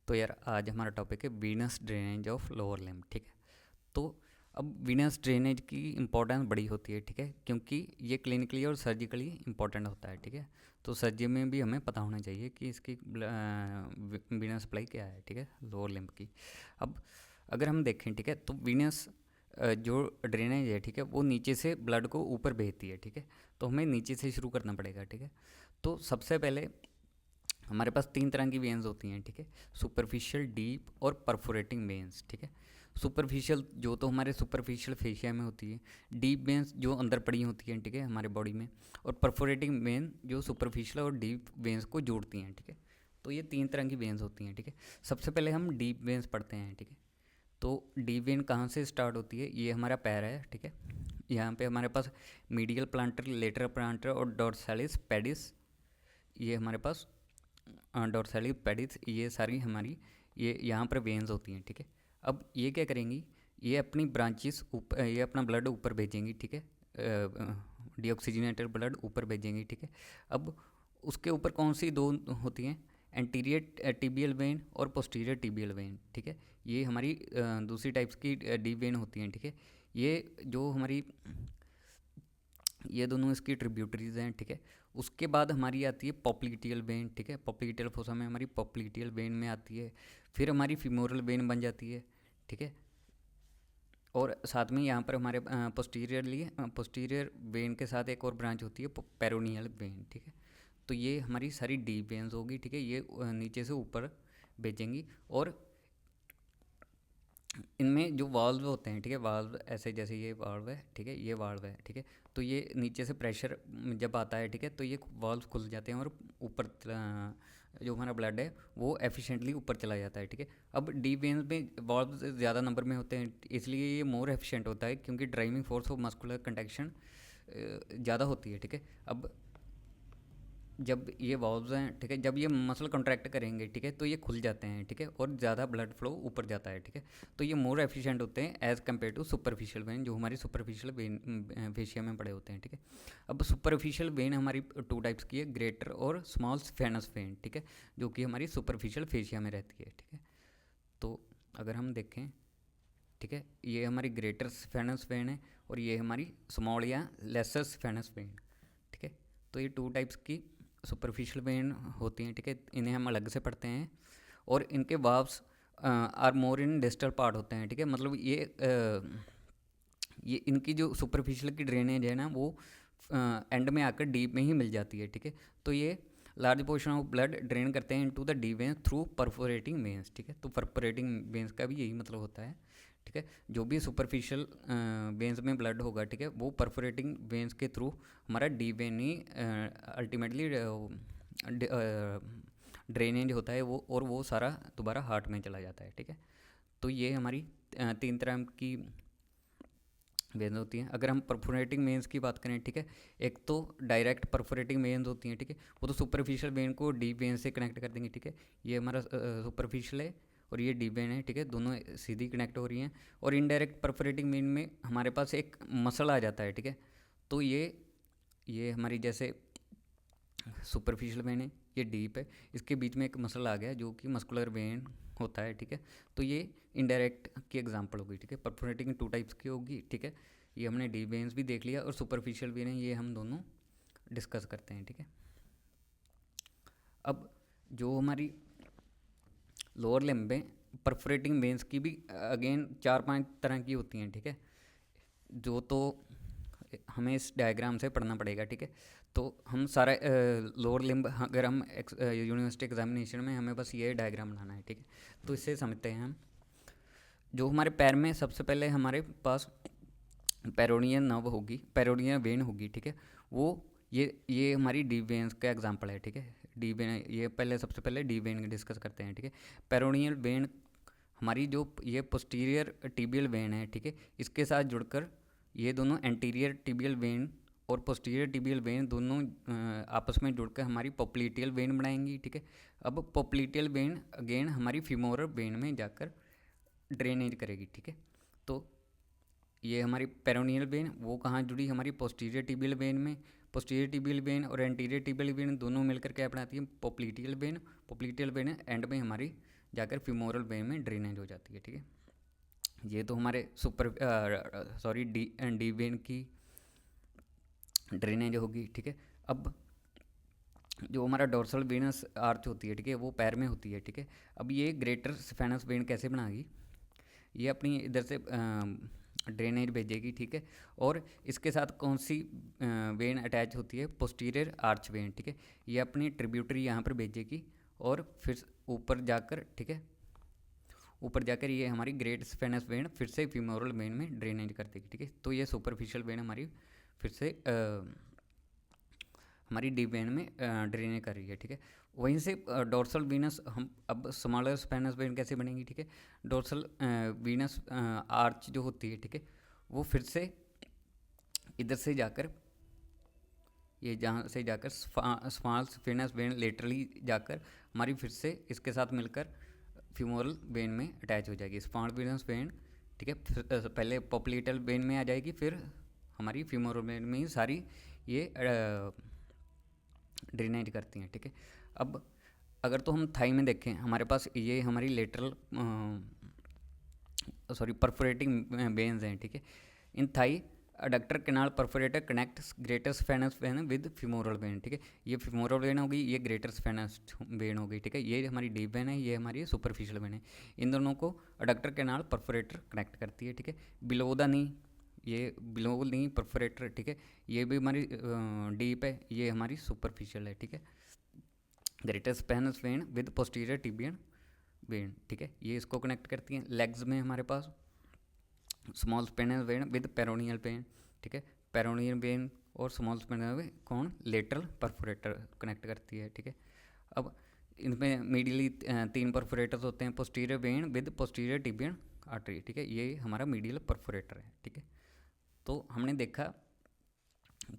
तो यार आज हमारा टॉपिक है Venus drainage of lower limb. ठीक है। तो अब वीनस ड्रेनेज की इम्पोर्टेंस बड़ी होती है। ठीक है, क्योंकि ये क्लिनिकली और सर्जिकली इम्पोर्टेंट होता है। ठीक है, तो सर्जरी में भी हमें पता होना चाहिए कि इसकी वीनस सप्लाई क्या है। ठीक है, लोअर लिम्ब की। अब अगर हम देखें, ठीक है, तो वीनस जो ड्रेनेज है, ठीक है, वो नीचे से ब्लड को ऊपर भेजती है। ठीक है, तो हमें नीचे से शुरू करना पड़ेगा। ठीक है, तो सबसे पहले हमारे पास तीन तरह की वेन्स होती हैं। ठीक है, सुपरफिशियल, डीप और परफोरेटिंग वेन्स। ठीक है, सुपरफिशियल जो तो हमारे सुपरफिशियल फेशिया में होती है, डीप वेन्स जो अंदर पड़ी होती हैं, ठीक है, हमारे बॉडी में, और परफोरेटिंग वेन जो सुपरफिशियल और डीप वेन्स को जोड़ती हैं। ठीक है, तो ये तीन तरह की वेन्स होती हैं। ठीक है, सबसे पहले हम डीप वेन्स पढ़ते हैं। ठीक है, तो डीप वेन कहाँ से स्टार्ट होती है? ये हमारा पैर है। ठीक है, यहाँ पे हमारे पास मीडियल प्लांटर, लेटरल प्लांटर और डॉर्सालिस पेडिस, ये हमारे पास डॉर्साली पेडिस, ये सारी हमारी ये यहाँ पर वेन्स होती हैं। ठीक है, अब ये क्या करेंगी, ये अपनी ब्रांचेस ऊपर, ये अपना ब्लड ऊपर भेजेंगी। ठीक है, डीऑक्सीजनेटेड ब्लड ऊपर भेजेंगी। ठीक है, अब उसके ऊपर कौन सी दो होती हैं? एंटीरियर टिबियल वेन और पोस्टीरियर टिबियल वेन। ठीक है, ये हमारी दूसरी टाइप्स की डीप वेन होती हैं। ठीक है, ये जो हमारी ये दोनों इसकी ट्रिब्यूटरीज हैं। ठीक है, उसके बाद हमारी आती है पॉप्लिटियल वेन। ठीक है, पॉप्लिटियल फोसा में हमारी पॉप्लिटियल वेन में आती है, फिर हमारी फीमोरल वेन बन जाती है। ठीक है, और साथ में यहाँ पर हमारे पोस्टीरियर वेन के साथ एक और ब्रांच होती है पेरोनियल वेन। ठीक है, तो ये हमारी सारी डीप वेन्स होगी। ठीक है, ये नीचे से ऊपर भेजेंगी, और इनमें जो वाल्व होते हैं, ठीक है, वाल्व ऐसे, जैसे ये वाल्व है, ठीक है, ये वाल्व है। ठीक है, तो ये नीचे से प्रेशर जब आता है, ठीक है, तो ये वाल्व खुल जाते हैं और ऊपर जो हमारा ब्लड है वो एफिशिएंटली ऊपर चला जाता है। ठीक है, अब डीप वेन्स में वाल्व ज़्यादा नंबर में होते हैं, इसलिए ये मोर एफिशिएंट होता है, क्योंकि driving force of muscular contraction ज़्यादा होती है। ठीक है, अब जब ये वॉल्व्स हैं, ठीक है, जब ये मसल कॉन्ट्रैक्ट करेंगे, ठीक है, तो ये खुल जाते हैं। ठीक है, और ज़्यादा ब्लड फ्लो ऊपर जाता है। ठीक है, तो ये मोर एफिशिएंट होते हैं as compare to superficial vein, जो हमारी सुपरफिशियल वेन फेशिया में पड़े होते हैं। ठीक है, अब सुपरफिशियल वेन हमारी टू टाइप्स की है, ग्रेटर और स्मॉल फेनस वेन। ठीक है, जो कि हमारी सुपरफिशियल फेशिया में रहती है। ठीक है, तो अगर हम देखें, ठीक है, ये हमारी ग्रेटर फेनस वेन है, और ये हमारी स्मॉल या लेसर फेनस वेन। ठीक है, तो ये टू टाइप्स की सुपरफिशियल वेन होती हैं। ठीक है, इन्हें हम अलग से पढ़ते हैं, और इनके valves are more in distal part होते हैं। ठीक है, मतलब ये इनकी जो सुपरफिशियल की ड्रेनेज है ना, वो एंड में आकर डीप में ही मिल जाती है। ठीक है, तो ये large portion of blood drain करते हैं into the deep veins through perforating veins. ठीक है, तो परफोरेटिंग वेन्स का भी यही मतलब होता है। ठीक है, जो भी सुपरफिशियल वेन्स में ब्लड होगा, ठीक है, वो परफोरेटिंग वेन्स के थ्रू हमारा deep when he ultimately drainage होता है वो, और वो सारा दोबारा हार्ट में चला जाता है। ठीक है, तो ये हमारी तीन तरह की वेन्स होती हैं। अगर हम परफोरेटिंग वेन्स की बात करें, ठीक है, एक तो डायरेक्ट परफोरेटिंग वेन्स होती हैं। ठीक है, वो तो सुपरफिशियल वेन को डीप वेन से कनेक्ट कर देंगे। ठीक है, ये हमारा सुपरफिशियल है और ये डीप वेन है। ठीक है, दोनों सीधी कनेक्ट हो रही हैं, और इनडायरेक्ट परफोरेटिंग वेन में हमारे पास एक मसल आ जाता है। ठीक है, तो ये हमारी जैसे सुपरफिशियल वेन है, ये डीप है, इसके बीच में एक मसल आ गया जो कि मस्कुलर वेन होता है। ठीक है, तो ये इनडायरेक्ट की एग्जांपल होगी। ठीक है, परफोरेटिंग टू टाइप्स की होगी। ठीक है, ये हमने डीप वेन्स भी देख लिया, और सुपरफिशियल वेन है, ये हम दोनों डिस्कस करते हैं। ठीक है, अब जो हमारी लोअर लिम्ब में परफोरेटिंग वेन्स की भी अगेन चार पांच तरह की होती हैं। ठीक है, जो तो हमें इस डायग्राम से पढ़ना पड़ेगा। ठीक है, तो हम सारा लोअर लिम्ब, अगर हम यूनिवर्सिटी एग्जामिनेशन में हमें बस ये डायग्राम बनाना है। ठीक है, तो इससे समझते हैं हम। जो हमारे पैर में सबसे पहले हमारे पास पेरोनियन नर्व होगी, पेरोनियन वेन होगी। ठीक है, वो ये हमारी डी वेन्स का एग्जांपल है। ठीक है, डी वेन, ये पहले सबसे पहले डी वेन डिस्कस करते हैं। ठीक है, पेरोनियल वेन हमारी जो ये पोस्टीरियर टिबियल वेन है, ठीक है, इसके साथ जुड़कर ये दोनों एंटीरियर टिबियल वेन और पोस्टीरियर टिबियल वेन दोनों आपस में जुड़कर हमारी पोप्लिटियल वेन बनाएंगी। ठीक है, अब पोप्लिटियल वेन अगेन हमारी फीमोरल वेन में जाकर ड्रेनेज करेगी। ठीक है, तो ये हमारी पेरोनियल वेन वो कहाँ जुड़ी, हमारी पोस्टीरियर टिबियल वेन में। पोस्टीरियर टिबियल वेन और एंटीरियर टिबियल वेन दोनों मिलकर क्या बनाती है? Popliteal when. Popliteal when and में हमारी जाकर फीमोरल वेन में ड्रेनेज हो जाती है, ठीक है। ये तो हमारे डी वेन की ड्रेनेज होगी, ठीक है। अब जो हमारा डोर्सल वेनस आर्च होती है, ठीक है, वो पैर में होती है, ठीक है। अब ये ग्रेटर स्फेनस वेन कैसे बनाएगी, ये अपनी इधर से ड्रेनेज भेजेगी, ठीक है। और इसके साथ कौन सी वेन अटैच होती है, पोस्टीरियर आर्च वेन, ठीक है। ये अपनी ट्रिब्यूटरी यहाँ पर भेजेगी और फिर ऊपर जाकर, ठीक है, ऊपर जाकर ये हमारी ग्रेट स्फेनस वेन फिर से फीमोरल वेन में ड्रेनेज कर देगी, ठीक है। तो ये सुपरफिशियल वेन हमारी फिर से हमारी डीप वेन में ड्रेनेज कर रही है, ठीक है। वहीं से डोर्सल वीनस हम अब स्मॉलर स्पेनस वेन कैसे बनेगी, ठीक है। डोर्सल वीनस आर्च जो होती है, ठीक है, वो फिर से इधर से जाकर ये जहाँ से जाकर स्मॉल स्फेनस वेन लेटरली जाकर हमारी फिर से इसके साथ मिलकर फीमोरल वेन में अटैच हो जाएगी, स्मॉल वीनस वेन, ठीक है। पहले पॉप्लिटल वेन में आ जाएगी, फिर हमारी फीमोरल वेन में ही सारी ये ड्रेनेज करती हैं, ठीक है। अब अगर तो हम थाई में देखें, हमारे पास ये हमारी लेटरल परफोरेटिंग वेन्स हैं, ठीक है। In thigh adductor canal perforator connect greater saphenous vein with femoral vein, ठीक है। ये फीमोरल वेन होगी, ये ग्रेटर स्फेनस वेन होगी, ठीक है। ये हमारी डीप वेन है, ये हमारी सुपरफिशियल वेन है। इन दोनों को अडक्टर कैनाल परफोरेटर कनेक्ट करती है, ठीक है। बिलो द नी, ये बिलो नी परफोरेटर, ठीक है, ये भी हमारी डीप है, ये हमारी सुपरफिशियल है, ठीक है। Greater saphenous vein with posterior tibial vein, ठीक है, ये इसको कनेक्ट करती हैं। लेग्स में हमारे पास small saphenous vein with peroneal vein, ठीक है। पेरोनियल वेन और स्मॉल स्पेनस वेन कौन लेटरल परफोरेटर कनेक्ट करती है, ठीक है। अब इनमें मीडियली 3 परफोरेटर्स होते हैं, posterior vein with posterior tibial artery, ठीक है, ये हमारा मीडियल परफोरेटर है, ठीक है। तो हमने देखा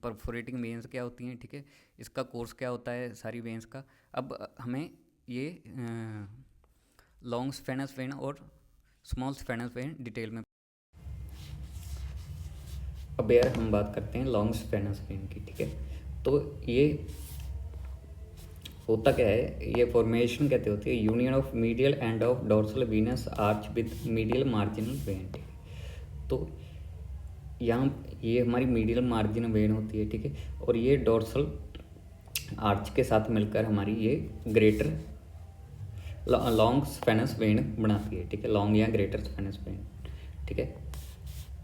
परफोरेटिंग वेन्स क्या होती हैं, ठीक है, इसका कोर्स क्या होता है सारी वेन्स का। अब हमें ये लॉन्ग स्फेनस वेन और स्मॉल स्फेनस वेन डिटेल में। अब यार हम बात करते हैं लॉन्ग स्फेनस वेन की, ठीक है। तो ये होता क्या है, ये फॉर्मेशन कहते होती है union of medial end of dorsal Venus arch with medial marginal when, ठीक है। तो यहाँ ये हमारी मीडियल मार्जिन वेन होती है, ठीक है, और ये डोर्सल आर्च के साथ मिलकर हमारी ये ग्रेटर लॉन्ग स्फेनस वेन बनाती है, ठीक है, लॉन्ग या ग्रेटर स्फेनस वेन, ठीक है,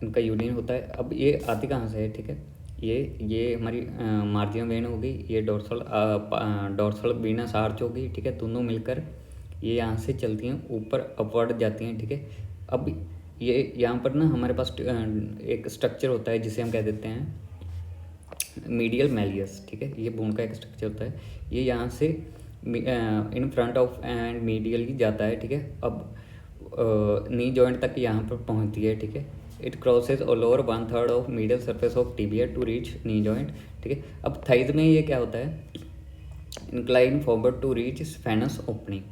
इनका यूनियन होता है। अब ये आती कहाँ से है, ठीक है, ये हमारी मार्जिन वेन होगी, ये डोर्सल वीनस आर्च होगी, ठीक है, दोनों मिलकर ये यहाँ से चलती हैं ऊपर अपवर्ड जाती हैं, ठीक है। अब ये यहाँ पर ना हमारे पास एक स्ट्रक्चर होता है जिसे हम कह देते हैं मीडियल मैलियस, ठीक है, ये बोन का एक स्ट्रक्चर होता है, ये यहाँ से in front of and medially जाता है, ठीक है। अब नी जॉइंट तक यहाँ पर पहुँचती है, ठीक है। इट क्रॉसेज और lower 1/3 of medial surface of tibia to reach knee joint, ठीक है। अब थाइज में ये क्या होता है, incline forward to reach saphenous opening,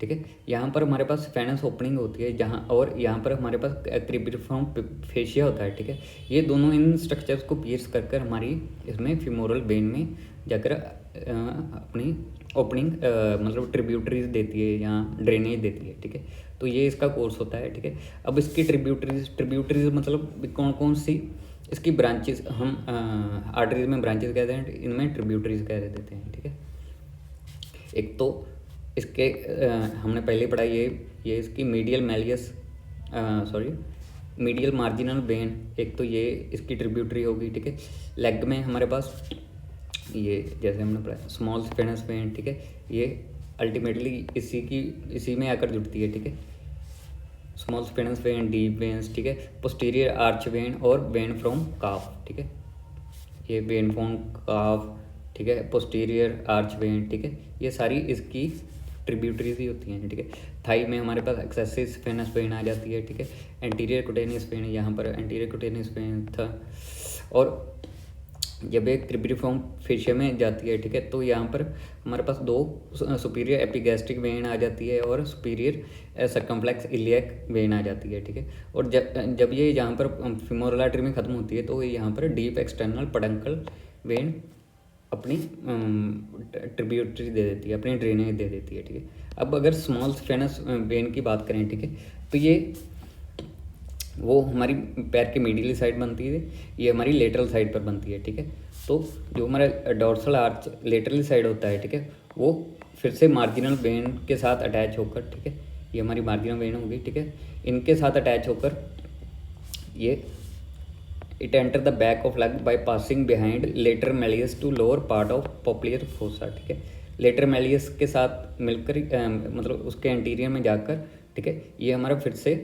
ठीक है। यहाँ पर हमारे पास स्फेनस ओपनिंग होती है जहाँ, और यहाँ पर हमारे पास क्रिबिफॉर्म फेशिया होता है, ठीक है। ये दोनों इन स्ट्रक्चर्स को पियर्स कर कर हमारी इसमें फीमोरल वेन में जाकर अपनी ओपनिंग मतलब ट्रिब्यूटरीज देती है, यहाँ ड्रेनेज देती है, ठीक है। तो ये इसका कोर्स होता है, ठीक है। अब इसकी ट्रिब्यूटरीज मतलब कौन कौन सी इसकी ब्रांचेस, हम आर्टरीज में ब्रांचेस कहते हैं, इनमें ट्रिब्यूटरीज कह देते हैं, ठीक है। एक तो इसके हमने पहले पढ़ा ये इसकी medial malleus medial marginal when, एक तो ये इसकी ट्रिब्यूटरी होगी, ठीक है। लेग में हमारे पास ये जैसे हमने पढ़ा स्मॉल स्फेनस वेन, ठीक है, ये अल्टीमेटली इसी में आकर जुड़ती है, ठीक है। स्मॉल स्फेनस वेन, डीप वेन्स, ठीक है, पोस्टीरियर आर्च वेन और वेन फ्रॉम काफ, ठीक है, ये वेन फ्रॉम काफ, ठीक है, पोस्टीरियर आर्च वेन, ठीक है, ये सारी इसकी ट्रिब्यूटरीज ही होती हैं, ठीक है। थाई में हमारे पास एक्सेसिव स्फेनस वेन आ जाती है, ठीक है। एंटीरियर कुटेनियस वेन, यहाँ पर एंटीरियर कुटेनियस वेन था, और जब एक क्रिबिफॉर्म फेशिया में जाती है, ठीक है, तो यहाँ पर हमारे पास 2 सुपीरियर एपिगैस्ट्रिक वेन आ जाती है और सुपीरियर सर्कम्फ्लेक्स इलियक वेन आ जाती है, ठीक है। और जब ये यहाँ पर फीमोरल आर्टरी में ख़त्म होती है तो यहाँ पर डीप एक्सटर्नल पेडंकल वेन अपनी ट्रिब्यूटरी दे देती है, अपनी ड्रेनेज दे देती है, ठीक है। अब अगर स्मॉल स्फेनस वेन की बात करें, ठीक है, तो ये वो हमारी पैर के मीडियली साइड बनती है, ये हमारी लेटरल साइड पर बनती है, ठीक है। तो जो हमारा डोर्सल आर्च लेटरली साइड होता है, ठीक है, वो फिर से मार्जिनल वेन के साथ अटैच होकर, ठीक है, ये हमारी मार्जिनल वेन होगी, ठीक है, इनके साथ अटैच होकर ये it enter the back of leg by passing behind lateral malleolus to lower part of popliteal fossa, ठीक है। लेटर मेलियस के साथ मिलकर मतलब उसके एंटीरियर में जाकर, ठीक है, ये हमारा फिर से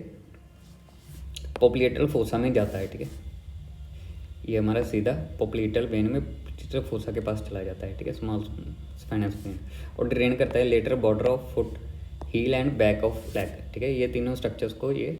पोप्लिएटल फोसा में जाता है, ठीक है। ये हमारा सीधा पोप्लिएटल वेन में फोसा के पास चला जाता है, ठीक है, स्मॉल स्पाइनस वेन, और ड्रेन करता है lateral border of foot, heel and back of leg, ठीक है। ये तीनों स्ट्रक्चर्स को ये